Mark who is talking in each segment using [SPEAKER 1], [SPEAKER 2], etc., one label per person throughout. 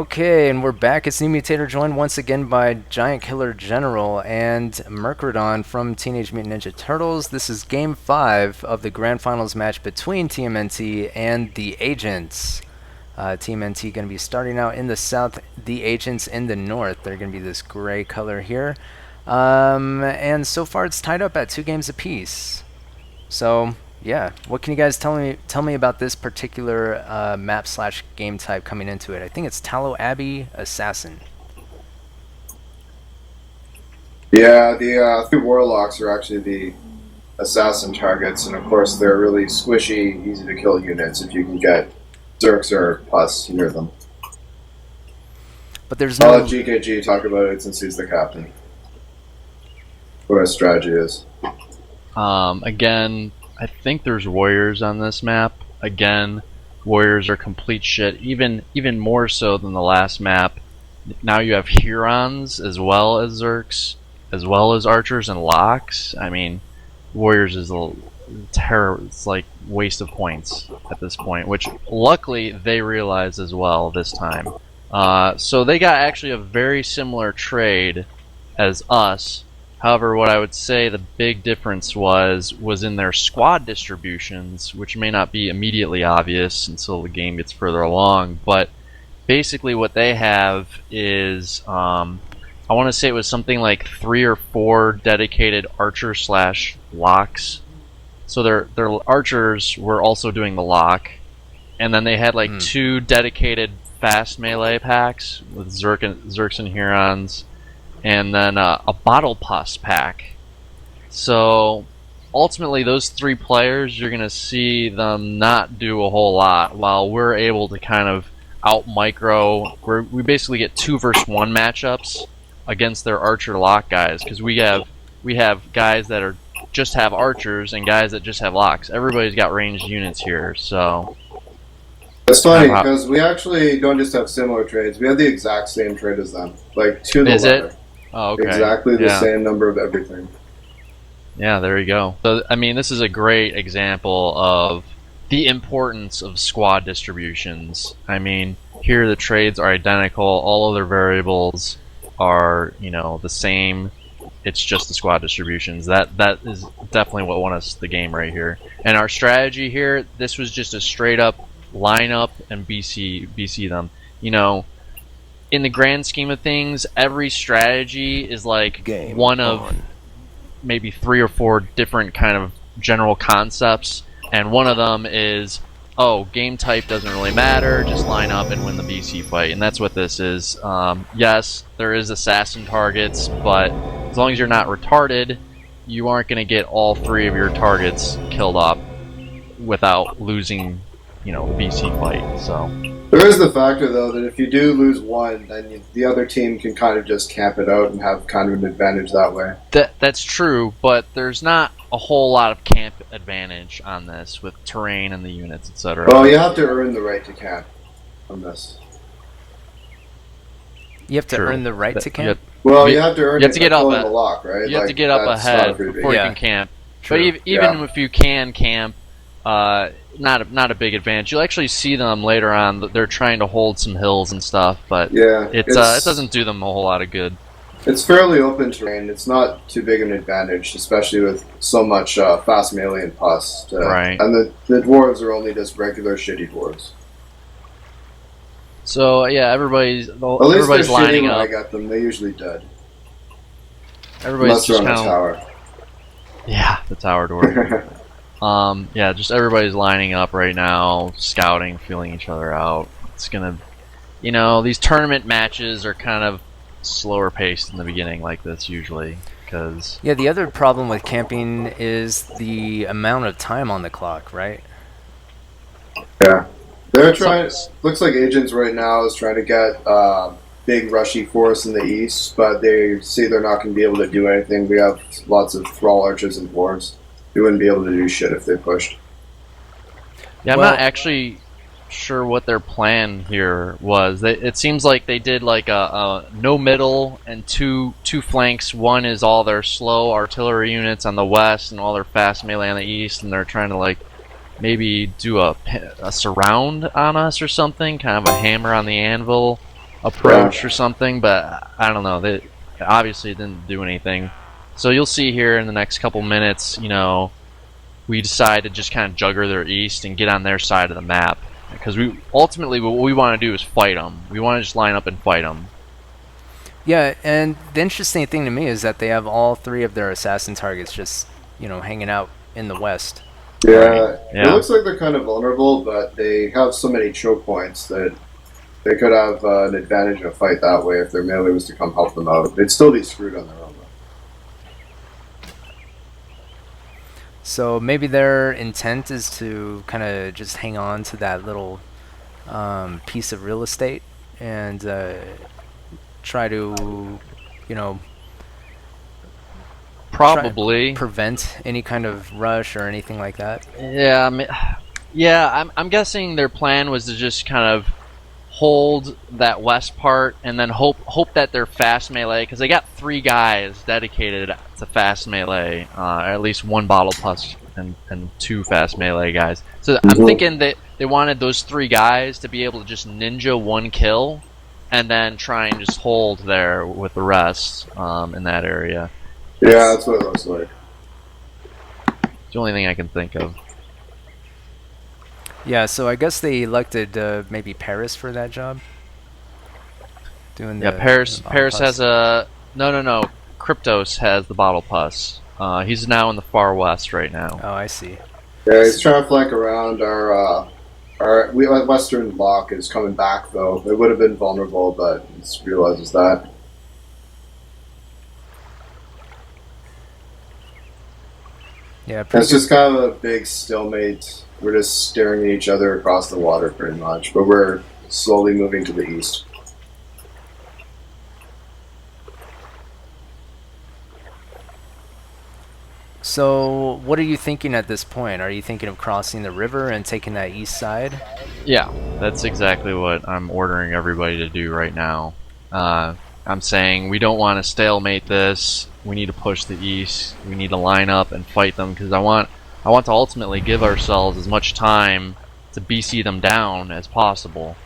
[SPEAKER 1] Okay, and we're back. It's New Mutator, joined once again by Giant Killer General and Myrk from Teenage Mutant Ninja Turtles. This is Game 5 of the Grand Finals match between TMNT and the Agents. TMNT going to be starting out in the south, the Agents in the north. They're going to be this gray color here. And so far it's tied up at 2 games apiece. So, yeah, what can you guys tell me about this particular map slash game type coming into it? I think it's Tallow Abbey Assassin.
[SPEAKER 2] Yeah, the 3 warlocks are actually the assassin targets, and of course they're really squishy, easy to kill units if you can get Zerks or Pus near them.
[SPEAKER 1] But there's no...
[SPEAKER 2] I'll let GKG talk about it since he's the captain. What our strategy is.
[SPEAKER 3] Again, I think there's warriors on this map. Again, warriors are complete shit, even more so than the last map. Now you have Hurons as well as Zerks, as well as archers and locks. I mean, warriors is a terror. It's like waste of points at this point, which luckily they realize as well this time. So they got actually a very similar trade as us. However, what I would say the big difference was in their squad distributions, which may not be immediately obvious until the game gets further along, but basically what they have is, I want to say it was something like 3 or 4 dedicated archer slash locks. So their archers were also doing the lock, and then they had like 2 dedicated fast melee packs with Zerks and Hurons, and then a bottle pus pack. So ultimately those 3 players, you're going to see them not do a whole lot, while we're able to kind of out micro. We basically get 2 versus 1 matchups against their archer lock guys, because we have guys that are just have archers and guys that just have locks. Everybody's got ranged units here, so
[SPEAKER 2] it's funny because we actually don't just have similar trades, we have the exact same trade as them, like to the letter.
[SPEAKER 3] Oh, okay.
[SPEAKER 2] Exactly the same number of everything.
[SPEAKER 3] Yeah, there you go. So, I mean, this is a great example of the importance of squad distributions. I mean, here the trades are identical. All other variables are, the same. It's just the squad distributions. That is definitely what won us the game right here. And our strategy here, this was just a straight up lineup and BC them. In the grand scheme of things, every strategy is like one of maybe 3 or 4 different kind of general concepts, and one of them is, game type doesn't really matter, just line up and win the BC fight, and that's what this is. Yes, there is assassin targets, but as long as you're not retarded, you aren't going to get all 3 of your targets killed off without losing, BC fight, so...
[SPEAKER 2] There is the factor, though, that if you do lose one, then the other team can kind of just camp it out and have kind of an advantage that way.
[SPEAKER 3] That's true, but there's not a whole lot of camp advantage on this with terrain and the units, etc.
[SPEAKER 2] Well, you have to earn the right to camp on this.
[SPEAKER 1] You have to earn the right to camp?
[SPEAKER 2] Well, you have to earn
[SPEAKER 3] it by
[SPEAKER 2] pulling the lock, right?
[SPEAKER 3] You have to get up ahead before you can camp. True. But even if you can camp, not a big advantage. You'll actually see them later on. They're trying to hold some hills and stuff, but it doesn't do them a whole lot of good.
[SPEAKER 2] It's fairly open terrain. It's not too big an advantage, especially with so much fast melee and pus.
[SPEAKER 3] Right.
[SPEAKER 2] And the dwarves are only just regular shitty dwarves.
[SPEAKER 3] So yeah, everybody's
[SPEAKER 2] lining
[SPEAKER 3] shitty
[SPEAKER 2] up.
[SPEAKER 3] When
[SPEAKER 2] I got them. They're usually dead.
[SPEAKER 3] Everybody's
[SPEAKER 2] just on the tower.
[SPEAKER 3] Yeah, the tower door. Yeah, just everybody's lining up right now, scouting, feeling each other out. It's gonna, these tournament matches are kind of slower paced in the beginning like this usually, because...
[SPEAKER 1] Yeah, the other problem with camping is the amount of time on the clock, right?
[SPEAKER 2] Yeah. They're trying... Looks like Agents right now is trying to get big rushy force in the east, but they see they're not going to be able to do anything. We have lots of thrall archers and dwarves. We wouldn't be able to do shit if they pushed.
[SPEAKER 3] Yeah, I'm not actually sure what their plan here was. It seems like they did like a no middle and two flanks. One is all their slow artillery units on the west and all their fast melee on the east, and they're trying to like maybe do a surround on us or something, kind of a hammer on the anvil. approach or something, but I don't know. They obviously didn't do anything. So you'll see here in the next couple minutes, you know, we decide to just kind of jugger their east and get on their side of the map. Because we ultimately what we want to do is fight them. We want to just line up and fight them.
[SPEAKER 1] Yeah, and the interesting thing to me is that they have all 3 of their assassin targets just, you know, hanging out in the west.
[SPEAKER 2] Yeah,
[SPEAKER 3] Right. Yeah.
[SPEAKER 2] It looks like they're kind of vulnerable, but they have so many choke points that they could have an advantage in a fight that way if their melee was to come help them out. They'd still be screwed on their own, though.
[SPEAKER 1] So maybe their intent is to kind of just hang on to that little piece of real estate and try to, you know,
[SPEAKER 3] Probably.
[SPEAKER 1] prevent any kind of rush or anything like that.
[SPEAKER 3] Yeah, I'm guessing their plan was to just kind of hold that west part and then hope that they're fast melee, because they got 3 guys dedicated to fast melee, at least 1 bottle plus and 2 fast melee guys. So I'm thinking that they wanted those 3 guys to be able to just ninja 1 kill and then try and just hold there with the rest in that area.
[SPEAKER 2] Yeah, that's what it looks like.
[SPEAKER 3] It's the only thing I can think of.
[SPEAKER 1] Yeah, so I guess they elected maybe Paris for that job. Doing
[SPEAKER 3] Yeah,
[SPEAKER 1] the
[SPEAKER 3] Paris
[SPEAKER 1] bottle
[SPEAKER 3] has
[SPEAKER 1] plus.
[SPEAKER 3] a no. Kryptos has the bottle plus. He's now in the far west right now.
[SPEAKER 1] Oh, I see.
[SPEAKER 2] Yeah, he's trying to flank around our western block is coming back, though. It would have been vulnerable, but he realizes that.
[SPEAKER 1] Yeah, pretty
[SPEAKER 2] It's just kind of a big stalemate. We're just staring at each other across the water, pretty much. But we're slowly moving to the east.
[SPEAKER 1] So, what are you thinking at this point? Are you thinking of crossing the river and taking that east side?
[SPEAKER 3] Yeah, that's exactly what I'm ordering everybody to do right now. I'm saying we don't want to stalemate this. We need to push the east. We need to line up and fight them, because I want to ultimately give ourselves as much time to BC them down as possible.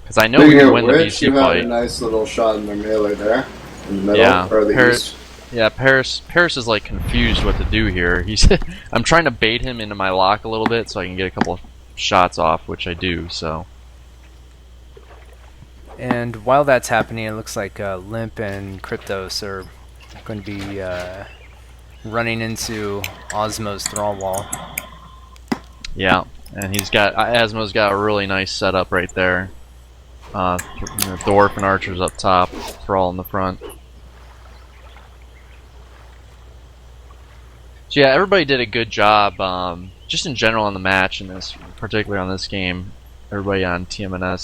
[SPEAKER 3] Because I know we
[SPEAKER 2] Speaking
[SPEAKER 3] can
[SPEAKER 2] of
[SPEAKER 3] win the
[SPEAKER 2] which,
[SPEAKER 3] BC
[SPEAKER 2] you had a
[SPEAKER 3] fight.
[SPEAKER 2] nice little shot in their melee there, in the middle,
[SPEAKER 3] Yeah,
[SPEAKER 2] or the
[SPEAKER 3] Paris-
[SPEAKER 2] east.
[SPEAKER 3] Yeah, Paris is like confused what to do here. I'm trying to bait him into my lock a little bit so I can get a couple of shots off, which I do. So
[SPEAKER 1] And while that's happening, it looks like Limp and Kryptos are going to be running into Osmo's Thrall Wall.
[SPEAKER 3] yeah, and Asmo's got a really nice setup right there. Dwarf and archers up top, Thrall in the front. So yeah, everybody did a good job, just in general on the match, and this particularly on this game. Everybody on TMNT,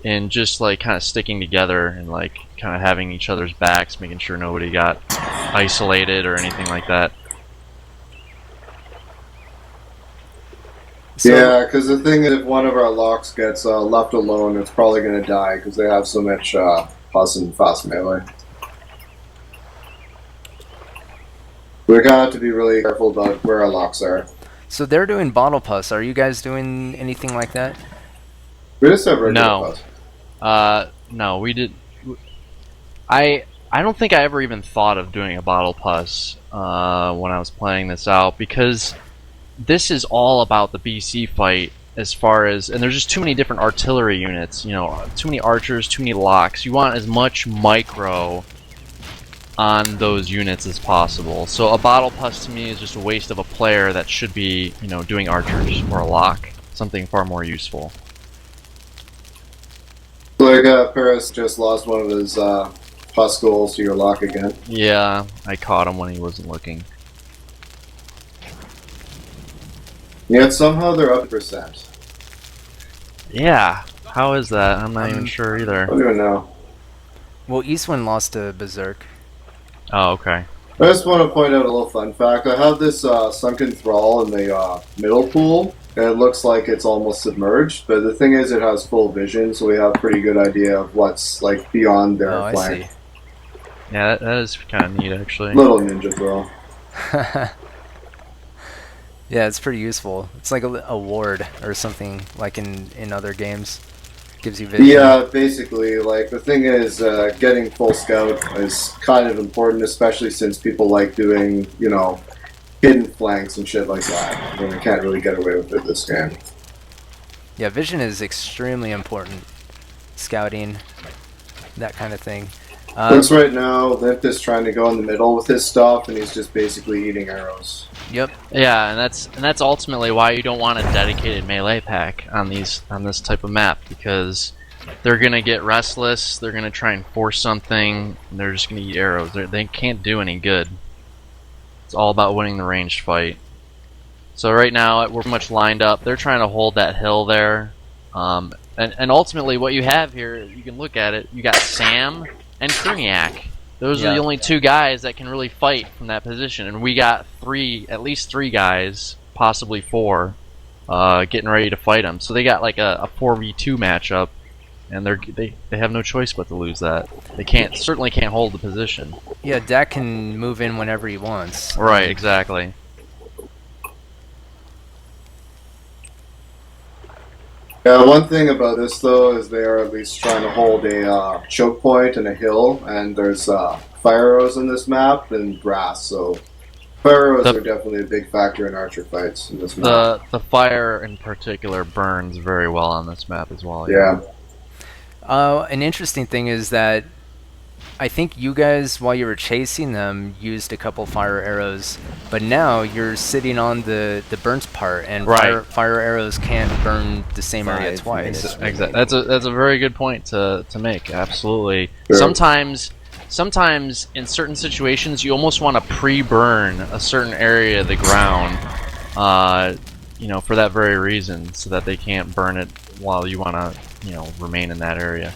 [SPEAKER 3] and just like kind of sticking together and like kind of having each other's backs, making sure nobody got isolated or anything like that.
[SPEAKER 1] So,
[SPEAKER 2] Yeah, because the thing is, if one of our locks gets left alone, it's probably going to die because they have so much plus and fast melee. We're going to have to be really careful about where our locks are.
[SPEAKER 1] so they're doing Bottle Plus. Are you guys doing anything like that?
[SPEAKER 2] We just have regular
[SPEAKER 3] No.
[SPEAKER 2] plus.
[SPEAKER 3] No, we did. I don't think I ever even thought of doing a bottle plus when I was playing this out, because this is all about the BC fight as far as, and there's just too many different artillery units, you know, too many archers, too many locks. You want as much micro on those units as possible. So a bottle plus to me is just a waste of a player that should be, you know, doing archers or a lock, something far more useful.
[SPEAKER 2] Like Paris just lost one of his plus goals to your lock again.
[SPEAKER 3] Yeah, I caught him when he wasn't looking.
[SPEAKER 2] Yet somehow they're up percent.
[SPEAKER 3] Yeah, how is that? I'm not even sure
[SPEAKER 2] I
[SPEAKER 3] either.
[SPEAKER 2] don't even know.
[SPEAKER 1] Well, Eastwind lost to Berserk.
[SPEAKER 3] Oh, okay.
[SPEAKER 2] I just want to point out a little fun fact. I have this sunken thrall in the middle pool, and it looks like it's almost submerged. But the thing is, it has full vision, so we have a pretty good idea of what's like beyond their
[SPEAKER 1] Oh, I
[SPEAKER 2] flank.
[SPEAKER 1] see.
[SPEAKER 3] Yeah, that is kind of neat, actually.
[SPEAKER 2] Little ninja thrall.
[SPEAKER 1] Yeah, it's pretty useful. It's like a ward or something like in other games. Gives you vision.
[SPEAKER 2] Yeah, basically, like the thing is, getting full scout is kind of important, especially since people like doing, you know, hidden flanks and shit like that. And they can't really get away with it this game.
[SPEAKER 1] Yeah, vision is extremely important. Scouting, that kind of thing.
[SPEAKER 2] Looks right now, Limp is trying to go in the middle with his stuff, and he's just basically eating arrows.
[SPEAKER 1] Yep.
[SPEAKER 3] Yeah, and that's ultimately why you don't want a dedicated melee pack on this type of map, because they're gonna get restless. They're gonna try and force something. And they're just gonna eat arrows. They can't do any good. It's all about winning the ranged fight. So right now we're pretty much lined up. They're trying to hold that hill there, and ultimately what you have here, you can look at it. You got Sam and Kruniak. Those are the only two guys that can really fight from that position, and we got at least three guys, possibly four, getting ready to fight them. So they got like a 4v2 matchup, and they have no choice but to lose that. They certainly can't hold the position.
[SPEAKER 1] Yeah, Dak can move in whenever he wants.
[SPEAKER 3] Right, exactly.
[SPEAKER 2] Yeah, one thing about this though is they are at least trying to hold a choke point and a hill, and there's fire arrows in this map and grass, so fire arrows are definitely a big factor in archer fights in this map.
[SPEAKER 3] The fire in particular burns very well on this map as well.
[SPEAKER 2] Yeah.
[SPEAKER 1] An interesting thing is that I think you guys, while you were chasing them, used a couple fire arrows, but now you're sitting on the burnt part, and fire arrows can't burn the same area twice.
[SPEAKER 3] Exactly. That's a very good point to make. Absolutely.
[SPEAKER 2] Sure.
[SPEAKER 3] Sometimes in certain situations you almost want to pre-burn a certain area of the ground, for that very reason, so that they can't burn it while you want to, remain in that area.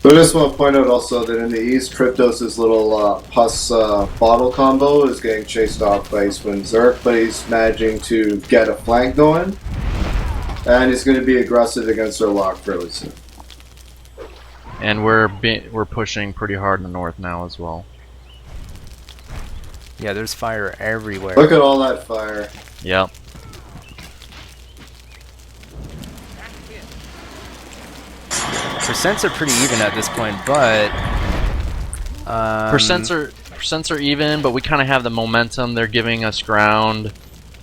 [SPEAKER 2] So I just want to point out also that in the east, Cryptos' little pus bottle combo is getting chased off by Eastwind Zerk, but he's managing to get a flank going, and he's going to be aggressive against our lock fairly soon.
[SPEAKER 3] And we're pushing pretty hard in the north now as well.
[SPEAKER 1] Yeah, there's fire everywhere.
[SPEAKER 2] Look at all that fire.
[SPEAKER 3] Yep.
[SPEAKER 1] Percents are pretty even at this point, but
[SPEAKER 3] percents are even, but we kind of have the momentum. They're giving us ground,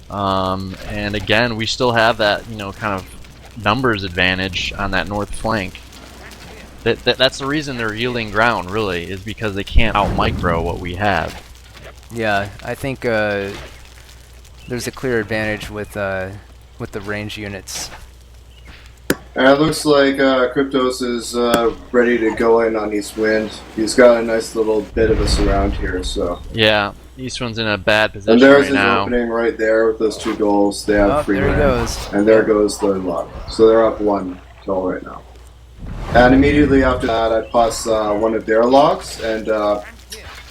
[SPEAKER 3] and again, we still have that kind of numbers advantage on that north flank. That's the reason they're yielding ground, really, is because they can't out micro what we have.
[SPEAKER 1] Yeah, I think there's a clear advantage with the range units.
[SPEAKER 2] And it looks like Cryptos is ready to go in on Eastwind. He's got a nice little bit of a surround here, so.
[SPEAKER 3] Yeah, Eastwind's in a bad position
[SPEAKER 2] and there's
[SPEAKER 3] right now.
[SPEAKER 2] his opening right there with those two goals. They have free
[SPEAKER 1] there he
[SPEAKER 2] man.
[SPEAKER 1] goes.
[SPEAKER 2] And there goes the lock. So they're up 1-0 right now. And immediately after that, I pass one of their locks, and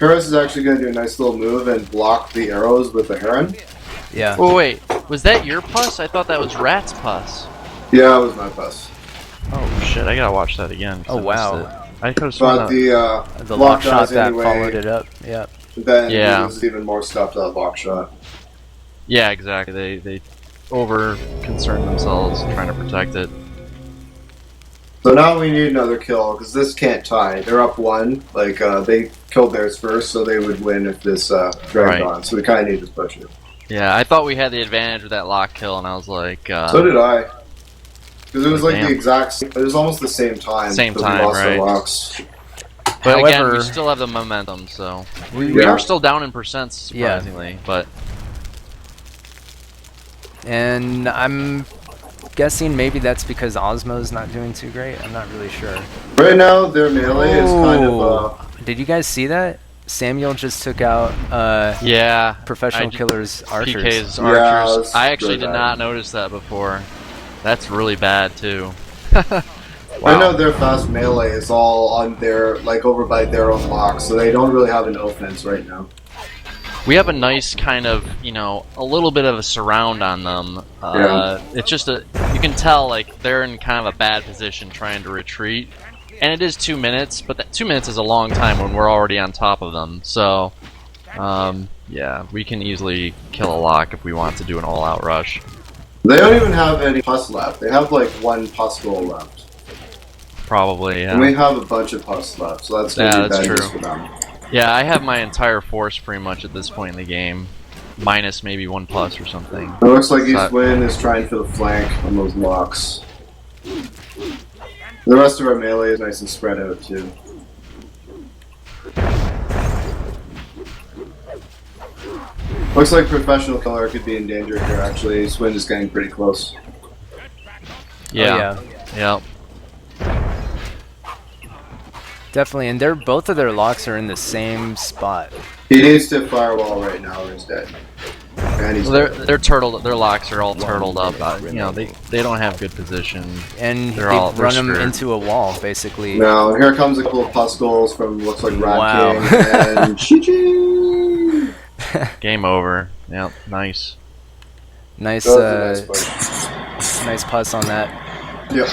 [SPEAKER 2] Paris is actually going to do a nice little move and block the arrows with the Heron.
[SPEAKER 1] Yeah.
[SPEAKER 3] Oh wait, was that your pus? I thought that was Rat's pus.
[SPEAKER 2] Yeah, it was my pass.
[SPEAKER 3] Oh shit, I gotta watch that again.
[SPEAKER 1] Oh wow.
[SPEAKER 3] I could have sworn
[SPEAKER 2] But
[SPEAKER 3] that.
[SPEAKER 1] The lock shot that
[SPEAKER 2] anyway,
[SPEAKER 1] followed it up. Yeah.
[SPEAKER 2] Then
[SPEAKER 3] Yeah.
[SPEAKER 2] it was even more stuff to that lock shot.
[SPEAKER 3] Yeah, exactly. They over concern themselves trying to protect it.
[SPEAKER 2] So now we need another kill, because this can't tie. They're up 1. Like, they killed theirs first, so they would win if this dragged on. So we kind of need to push it.
[SPEAKER 3] Yeah, I thought we had the advantage with that lock kill, and I was like...
[SPEAKER 2] so did I. Because it was like
[SPEAKER 3] damn.
[SPEAKER 2] the exact... It was almost the same time.
[SPEAKER 3] Same
[SPEAKER 2] but
[SPEAKER 3] time,
[SPEAKER 2] we lost
[SPEAKER 3] right.
[SPEAKER 2] our locks.
[SPEAKER 3] But again,
[SPEAKER 1] However-
[SPEAKER 3] we still have the momentum, so... We are still down in percents, surprisingly, but...
[SPEAKER 1] And I'm guessing maybe that's because Osmo's not doing too great. I'm not really sure.
[SPEAKER 2] Right now, their melee is kind of...
[SPEAKER 1] Did you guys see that? Samuel just took out
[SPEAKER 3] Yeah.
[SPEAKER 1] Professional Killer's archers.
[SPEAKER 3] PK's
[SPEAKER 2] Yeah,
[SPEAKER 3] archers.
[SPEAKER 2] that's
[SPEAKER 3] I actually
[SPEAKER 2] really
[SPEAKER 3] did
[SPEAKER 2] bad.
[SPEAKER 3] not notice that before. That's really bad, too.
[SPEAKER 2] I know their fast melee is all on their... Like, over by their own locks, so they don't really have an offense right now.
[SPEAKER 3] We have a nice kind of, a little bit of a surround on them. It's just you can tell, like, they're in kind of a bad position trying to retreat. And it is 2 minutes, but that 2 minutes is a long time when we're already on top of them. So, Yeah, we can easily kill a lock if we want to do an all-out rush.
[SPEAKER 2] They don't even have any pus left. They have like one pus roll left.
[SPEAKER 3] Probably, yeah.
[SPEAKER 2] And we have a bunch of pus left, so that's gonna be
[SPEAKER 3] that's
[SPEAKER 2] bad news
[SPEAKER 3] true.
[SPEAKER 2] for them.
[SPEAKER 3] Yeah, I have my entire force pretty much at this point in the game. Minus maybe 1 plus or something.
[SPEAKER 2] It looks like East Wind is trying for the flank on those locks. The rest of our melee is nice and spread out too. Looks like Professional Killer could be in danger here actually. East Wind is getting pretty close.
[SPEAKER 3] Yeah. Yeah.
[SPEAKER 1] Definitely, and both of their locks are in the same spot.
[SPEAKER 2] He needs to firewall right now or he's dead. And he's
[SPEAKER 3] Well,
[SPEAKER 2] dead.
[SPEAKER 3] they're turtled. Their locks are all turtled up. You know, they don't have good position.
[SPEAKER 1] And
[SPEAKER 3] They're
[SPEAKER 1] they've run them
[SPEAKER 3] screwed.
[SPEAKER 1] into a wall, basically.
[SPEAKER 2] Now, here comes a couple of pus goals from looks like Rat
[SPEAKER 1] Wow.
[SPEAKER 2] King and GKG.
[SPEAKER 3] Game over. Yep, nice.
[SPEAKER 1] Nice,
[SPEAKER 2] That was a nice fight.
[SPEAKER 1] nice pus on that.
[SPEAKER 2] Yep.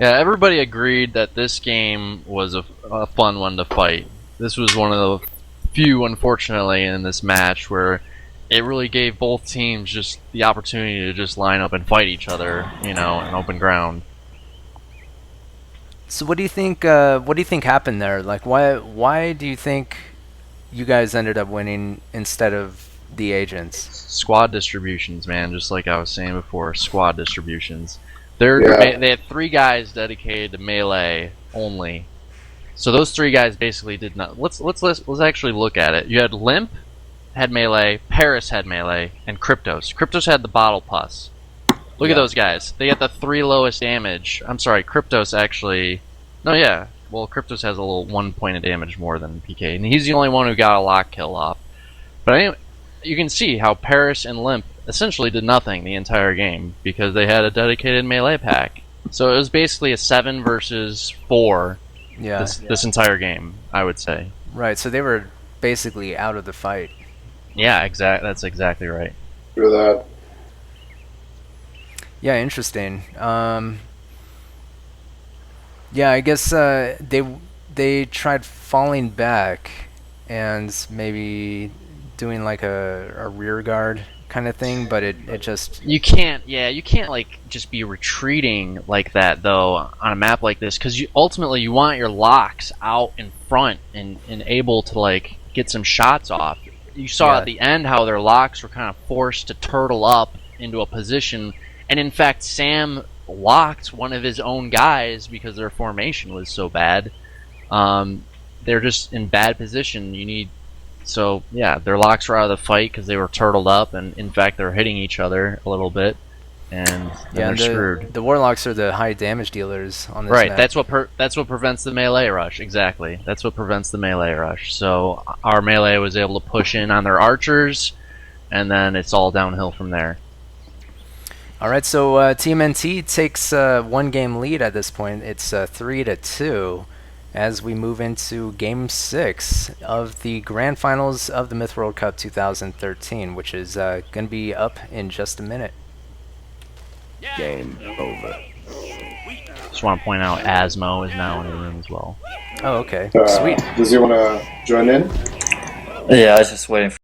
[SPEAKER 3] Yeah, everybody agreed that this game was a fun one to fight. This was one of the few, unfortunately, in this match where it really gave both teams just the opportunity to just line up and fight each other, you know, in open ground.
[SPEAKER 1] So what do you think? What do you think happened there? Like, why do you think you guys ended up winning instead of the agents?
[SPEAKER 3] Squad distributions, man, just like I was saying before, squad distributions.
[SPEAKER 2] Yeah.
[SPEAKER 3] They had 3 guys dedicated to melee only. So those 3 guys basically did not. Let's actually look at it. You had Limp had melee, Paris had melee, and Kryptos. Kryptos had the bottle pus. Look at those guys. They got the 3 lowest damage. I'm sorry, Kryptos actually. No, yeah. Well, Kryptos has a little 1 point of damage more than PK, and he's the only one who got a lock kill off. But anyway, you can see how Paris and Limp essentially did nothing the entire game because they had a dedicated melee pack. So it was basically a 7 versus 4 this entire game, I would say.
[SPEAKER 1] Right. So they were basically out of the fight.
[SPEAKER 3] Yeah, that's exactly right.
[SPEAKER 2] For that.
[SPEAKER 1] Yeah, interesting. Yeah, I guess they tried falling back and maybe doing like a rear guard kind of thing, but it just
[SPEAKER 3] You can't like just be retreating like that though on a map like this because ultimately you want your locks out in front and able to like get some shots off. You saw at the end how their locks were kind of forced to turtle up into a position, and in fact Sam locked one of his own guys because their formation was so bad. They're just in bad position. So yeah, their locks were out of the fight because they were turtled up, and in fact they're hitting each other a little bit, and they're screwed.
[SPEAKER 1] The warlocks are the high damage dealers on this
[SPEAKER 3] Right,
[SPEAKER 1] map.
[SPEAKER 3] that's what prevents the melee rush. Exactly, that's what prevents the melee rush. So our melee was able to push in on their archers, and then it's all downhill from there.
[SPEAKER 1] All right, so TMNT takes 1 game lead at this point. It's 3-2 as we move into Game 6 of the Grand Finals of the Myth World Cup 2013, which is going to be up in just a minute.
[SPEAKER 4] Game over.
[SPEAKER 3] Just want to point out Asmo is now in the room as well.
[SPEAKER 1] Oh, okay.
[SPEAKER 2] Uh,
[SPEAKER 1] Sweet.
[SPEAKER 2] Does he want to join in?
[SPEAKER 4] Yeah, I was just waiting for